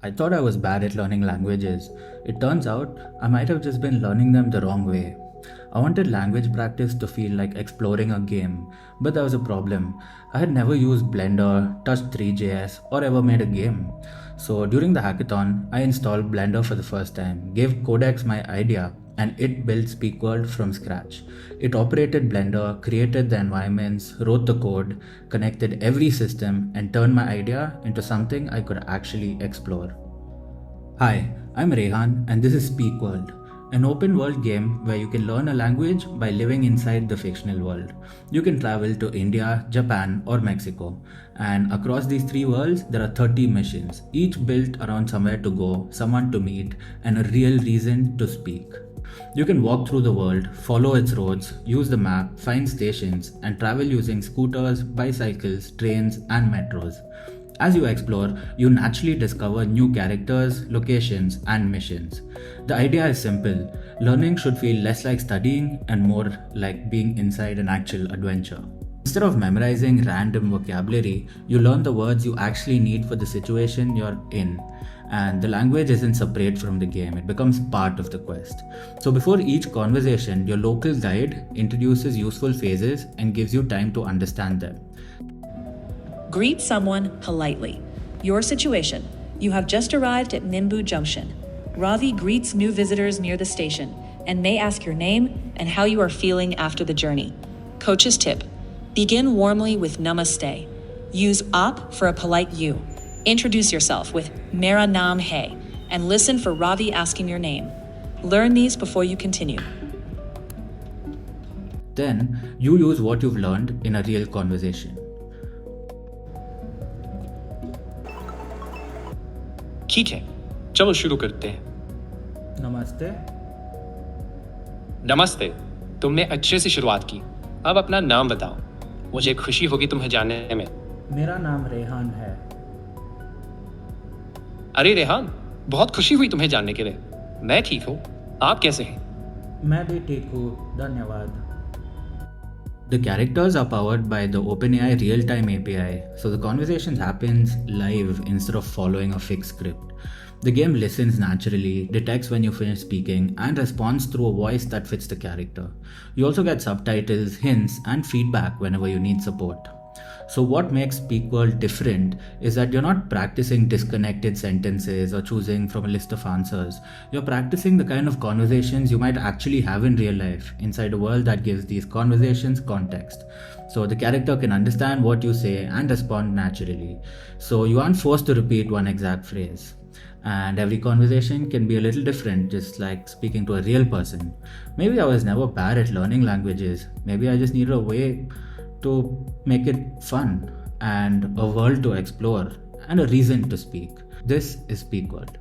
I thought I was bad at learning languages. It turns out I might have just been learning them the wrong way. I wanted language practice to feel like exploring a game, but there was a problem. I had never used Blender, touched Three.js, or ever made a game. So during the hackathon, I installed Blender for the first time, gave Codex my idea, and it built Speakworld from scratch. It operated Blender, created the environments, wrote the code, connected every system, and turned my idea into something I could actually explore. Hi, I'm Rehan, and this is Speakworld, an open world game where you can learn a language by living inside the fictional world. You can travel to India, Japan, or Mexico, and across these three worlds, there are 30 missions, each built around somewhere to go, someone to meet, and a real reason to speak. You can walk through the world, follow its roads, use the map, find stations, and travel using scooters, bicycles, trains, and metros. As you explore, you naturally discover new characters, locations, and missions. The idea is simple. Learning should feel less like studying and more like being inside an actual adventure. Instead of memorizing random vocabulary, you learn the words you actually need for the situation you're in. And the language isn't separate from the game, it becomes part of the quest. So before each conversation, your local guide introduces useful phrases and gives you time to understand them. Greet someone politely. Your situation. You have just arrived at Nimbu Junction. Ravi greets new visitors near the station and may ask your name and how you are feeling after the journey. Coach's tip. Begin warmly with Namaste. Use aap for a polite you. Introduce yourself with Mera Naam Hai and listen for Ravi asking your name. Learn these before you continue. Then, you use what you've learned in a real conversation. ठीक है, चलो शुरू करते हैं। नमस्ते। नमस्ते, तुमने अच्छे से शुरुआत की। अब अपना नाम बताओ। मुझे खुशी होगी तुम्हें जानने में। मेरा नाम रेहान है। अरे रेहान, बहुत खुशी हुई तुम्हें जानने के लिए। मैं ठीक हूँ, आप कैसे हैं? मैं भी ठीक हूँ, धन्यवाद। The characters are powered by the OpenAI Realtime API, so the conversation happens live instead of following a fixed script. The game listens naturally, detects when you finish speaking, and responds through a voice that fits the character. You also get subtitles, hints, and feedback whenever you need support. So what makes Speakworld different is that you're not practicing disconnected sentences or choosing from a list of answers. You're practicing the kind of conversations you might actually have in real life inside a world that gives these conversations context. So the character can understand what you say and respond naturally. So you aren't forced to repeat one exact phrase. And every conversation can be a little different, just like speaking to a real person. Maybe I was never bad at learning languages. Maybe I just needed a way to make it fun and a world to explore and a reason to speak. This is Speakworld.